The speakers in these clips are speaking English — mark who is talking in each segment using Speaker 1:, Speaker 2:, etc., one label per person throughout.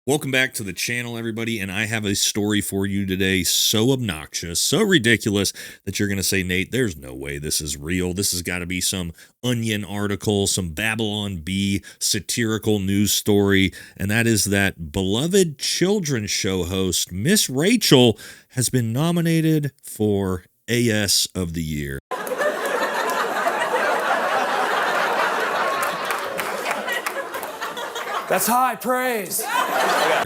Speaker 1: Welcome back to the channel, everybody, and I have a story for you today so obnoxious, so ridiculous that you're going to say, Nate, there's no way this is real. This has got to be some Onion article, some Babylon Bee satirical news story, and that is that beloved children's show host Miss Rachel has been nominated for AS of the Year.
Speaker 2: That's high praise.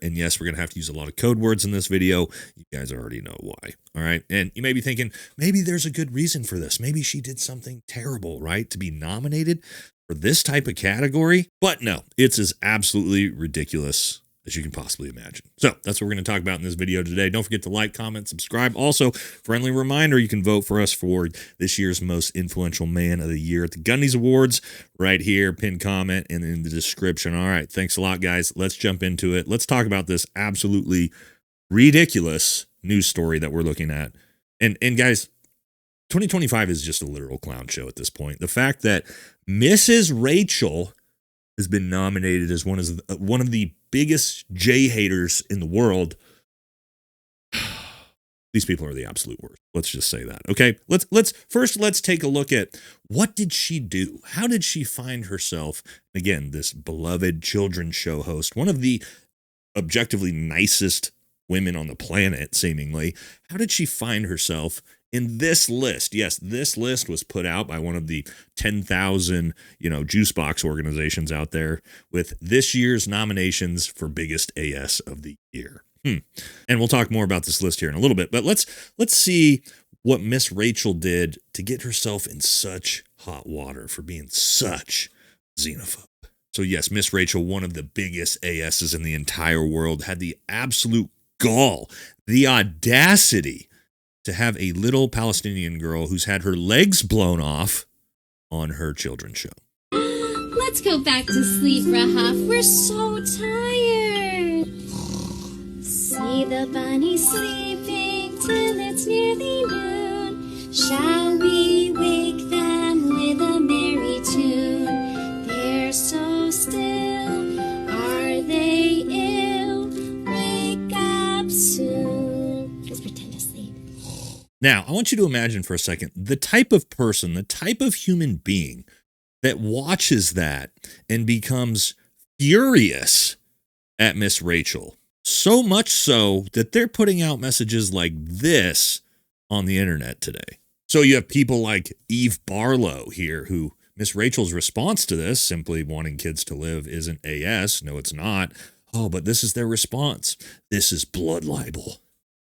Speaker 1: And yes, we're going to have to use a lot of code words in this video. You guys already know why. All right. And you may be thinking, maybe there's a good reason for this. Maybe she did something terrible, right? To be nominated for this type of category. But no, it's as absolutely ridiculous as you can possibly imagine. So that's what we're going to talk about in this video today. Don't forget to like, comment, subscribe. Also, friendly reminder, you can vote for us for this year's most influential man of the year at the Gundies Awards right here, pinned comment and in the description. All right. Thanks a lot, guys. Let's jump into it. Let's talk about this absolutely ridiculous news story that we're looking at. And guys, 2025 is just a literal clown show at this point. The fact that Mrs. Rachel has been nominated as one of the biggest J haters in the world. These people are the absolute worst. Let's just say that. Okay. Let's take a look at what did she do? How did she find herself? Again, this beloved children's show host, one of the objectively nicest women on the planet, seemingly. How did she find herself in this list? Yes, this list was put out by one of the 10,000, juice box organizations out there with this year's nominations for biggest AS of the year. And we'll talk more about this list here in a little bit, but let's see what Miss Rachel did to get herself in such hot water for being such xenophobe. So yes, Miss Rachel, one of the biggest ASs in the entire world, had the absolute gall, the audacity to have a little Palestinian girl who's had her legs blown off on her children's show.
Speaker 3: Let's go back to sleep, Rahaf. We're so tired. See the bunny sleeping till it's nearly noon. Shall we wake them with a merry tune? They're so still. Are they ill? Wake up soon. Let's pretend to sleep.
Speaker 1: Now, I want you to imagine for a second the type of person, the type of human being that watches that and becomes furious at Miss Rachel. So much so that they're putting out messages like this on the internet today. So you have people like Eve Barlow here, who Miss Rachel's response to this, simply wanting kids to live, isn't AS. No, it's not. Oh, but this is their response. This is blood libel.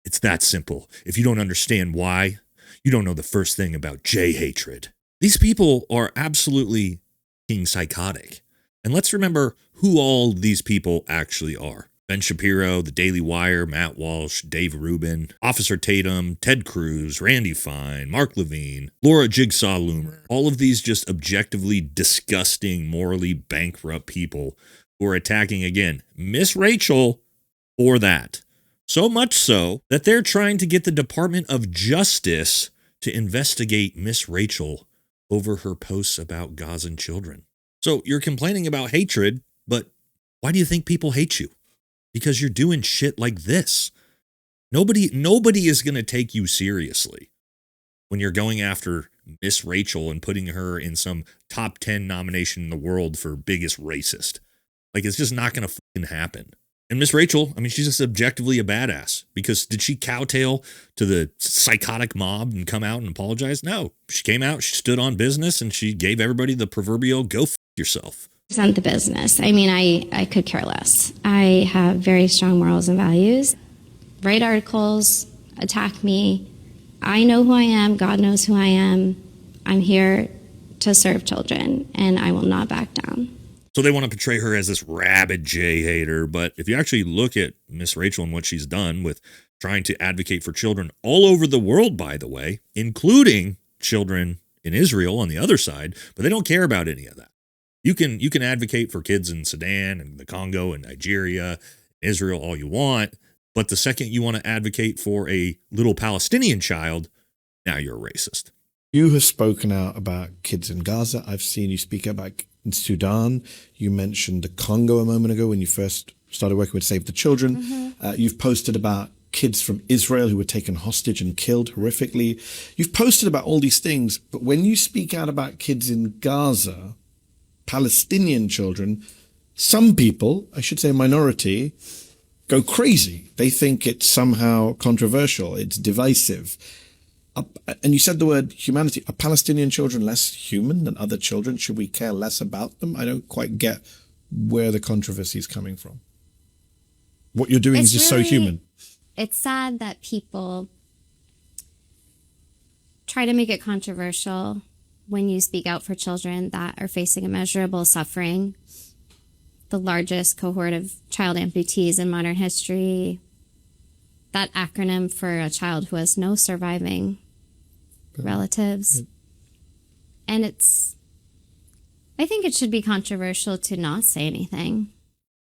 Speaker 1: It's that simple. If you don't understand why, you don't know the first thing about J hatred. These people are absolutely being psychotic. And let's remember who all these people actually are. Ben Shapiro, The Daily Wire, Matt Walsh, Dave Rubin, Officer Tatum, Ted Cruz, Randy Fine, Mark Levine, Laura Jigsaw Loomer. All of these just objectively disgusting, morally bankrupt people who are attacking, again, Miss Rachel for that. So much so that they're trying to get the Department of Justice to investigate Miss Rachel over her posts about Gazan children. So you're complaining about hatred, but why do you think people hate you? Because you're doing shit like this. Nobody is going to take you seriously when you're going after Miss Rachel and putting her in some top 10 nomination in the world for biggest racist. Like, it's just not going to fucking happen. And Miss Rachel, I mean, she's just objectively a badass, because did she kowtail to the psychotic mob and come out and apologize? No, she came out, she stood on business, and she gave everybody the proverbial go f yourself.
Speaker 3: Present the business. I mean, I could care less. I have very strong morals and values. Write articles, attack me. I know who I am. God knows who I am. I'm here to serve children, and I will not back down.
Speaker 1: So they want to portray her as this rabid J hater, but if you actually look at Miss Rachel and what she's done with trying to advocate for children all over the world, by the way, including children in Israel on the other side, but they don't care about any of that. You can advocate for kids in Sudan and the Congo and Nigeria, Israel, all you want, but the second you want to advocate for a little Palestinian child, now you're a racist.
Speaker 4: You have spoken out about kids in Gaza. I've seen you speak about in Sudan. You mentioned the Congo a moment ago when you first started working with Save the Children. You've posted about kids from Israel who were taken hostage and killed horrifically. You've posted about all these things, but when you speak out about kids in Gaza, Palestinian children, some people, I should say a minority, go crazy. They think it's somehow controversial, it's divisive. And you said the word humanity. Are Palestinian children less human than other children? Should we care less about them? I don't quite get where the controversy is coming from. What you're doing is just so human.
Speaker 3: It's sad that people try to make it controversial when you speak out for children that are facing immeasurable suffering. The largest cohort of child amputees in modern history. That acronym for a child who has no surviving relatives. And I think it should be controversial to not say anything.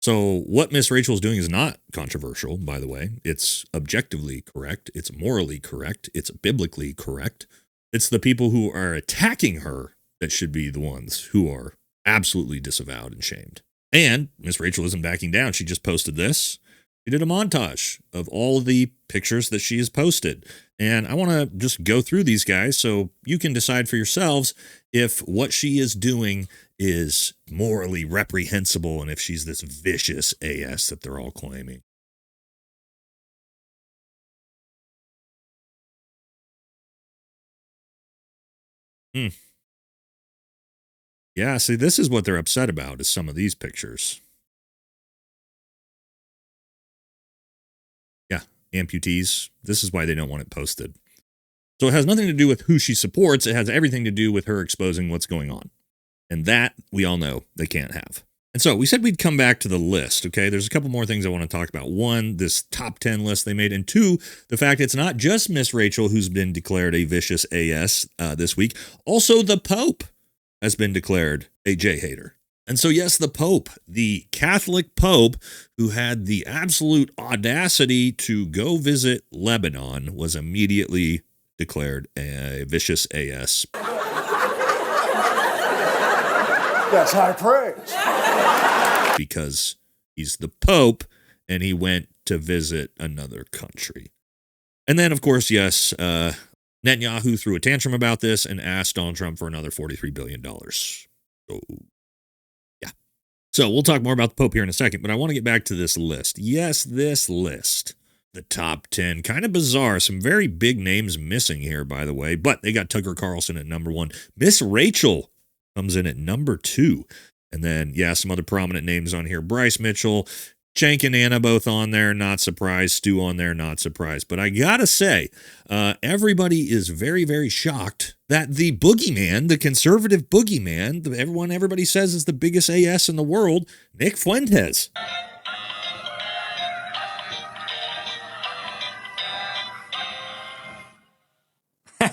Speaker 1: So what Miss Rachel is doing is not controversial, by the way. It's objectively correct. It's morally correct. It's biblically correct. It's the people who are attacking her that should be the ones who are absolutely disavowed and shamed. And Miss Rachel isn't backing down. She just posted this. She did a montage of all the pictures that she has posted. And I want to just go through these guys so you can decide for yourselves if what she is doing is morally reprehensible and if she's this vicious AS that they're all claiming. Yeah, see, this is what they're upset about, is some of these pictures. Yeah, amputees. This is why they don't want it posted. So it has nothing to do with who she supports. It has everything to do with her exposing what's going on. And that, we all know, they can't have. And so we said we'd come back to the list, okay? There's a couple more things I want to talk about. One, this top 10 list they made. And two, the fact it's not just Miss Rachel who's been declared a vicious AS this week. Also, the Pope has been declared a J-hater. And so, yes, the Pope, the Catholic Pope who had the absolute audacity to go visit Lebanon, was immediately declared a vicious AS.
Speaker 2: That's high praise.
Speaker 1: Because he's the Pope and he went to visit another country. And then, of course, yes, Netanyahu threw a tantrum about this and asked Donald Trump for another $43 billion. So, yeah. So we'll talk more about the Pope here in a second, but I want to get back to this list. Yes, this list. The top 10. Kind of bizarre. Some very big names missing here, by the way, but they got Tucker Carlson at number 1. Miss Rachel comes in at number 2. And then, yeah, some other prominent names on here. Bryce Mitchell, Cenk and Anna both on there, not surprised. Stu on there, not surprised. But I gotta say, everybody is very, very shocked that the boogeyman, the conservative boogeyman, everybody says is the biggest AS in the world, Nick Fuentes.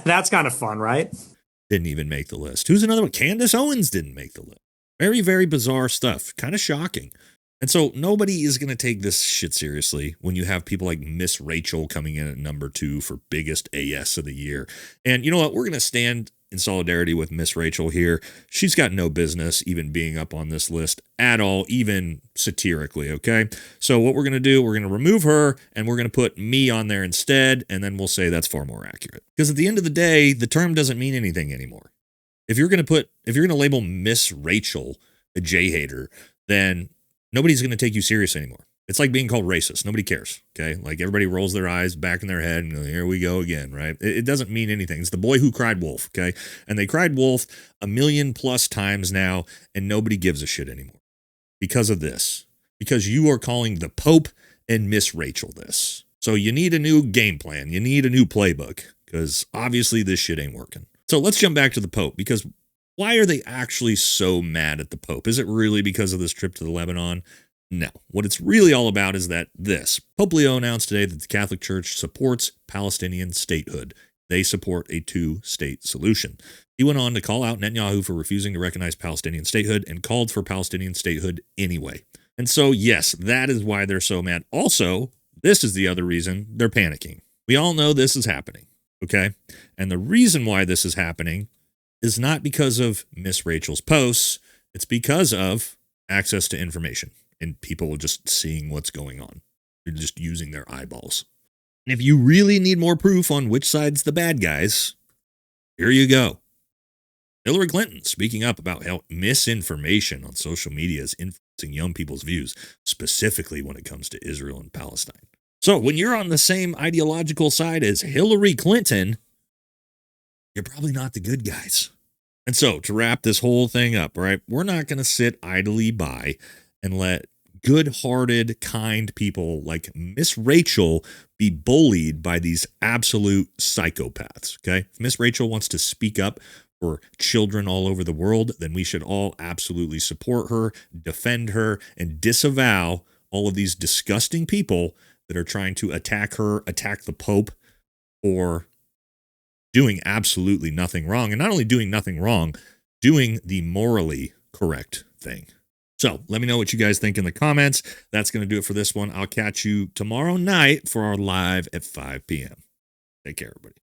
Speaker 5: That's kind of fun, right?
Speaker 1: Didn't even make the list. Who's another one? Candace Owens didn't make the list. Very, very bizarre stuff. Kind of shocking. And so nobody is going to take this shit seriously when you have people like Miss Rachel coming in at number 2 for biggest AS of the year. And you know what? We're going to stand in solidarity with Miss Rachel here. She's got no business even being up on this list at all, even satirically, okay? So what we're going to do, we're going to remove her and we're going to put me on there instead, and then we'll say that's far more accurate. Because at the end of the day, the term doesn't mean anything anymore. If you're going to label Miss Rachel a J-hater, then nobody's going to take you serious anymore. It's like being called racist. Nobody cares, okay? Like everybody rolls their eyes back in their head and here we go again, right? It doesn't mean anything. It's the boy who cried wolf, okay? And they cried wolf 1 million plus times now and nobody gives a shit anymore because of this. Because you are calling the Pope and Miss Rachel this. So you need a new game plan. You need a new playbook because obviously this shit ain't working. So let's jump back to the Pope, because why are they actually so mad at the Pope? Is it really because of this trip to the Lebanon? No. What it's really all about is that Pope Leo announced today that the Catholic Church supports Palestinian statehood. They support a 2-state solution. He went on to call out Netanyahu for refusing to recognize Palestinian statehood and called for Palestinian statehood anyway. And so, yes, that is why they're so mad. Also, this is the other reason they're panicking. We all know this is happening, okay? And the reason why this is happening is not because of Miss Rachel's posts. It's because of access to information. and people just seeing what's going on. They're just using their eyeballs. And if you really need more proof on which side's the bad guys, here you go. Hillary Clinton speaking up about how misinformation on social media is influencing young people's views, specifically when it comes to Israel and Palestine. So when you're on the same ideological side as Hillary Clinton, you're probably not the good guys. And so to wrap this whole thing up, right, we're not going to sit idly by and let good-hearted, kind people like Miss Rachel be bullied by these absolute psychopaths, okay? If Miss Rachel wants to speak up for children all over the world, then we should all absolutely support her, defend her, and disavow all of these disgusting people that are trying to attack her, attack the Pope, or doing absolutely nothing wrong. And not only doing nothing wrong, doing the morally correct thing. So let me know what you guys think in the comments. That's going to do it for this one. I'll catch you tomorrow night for our live at 5 p.m. Take care, everybody.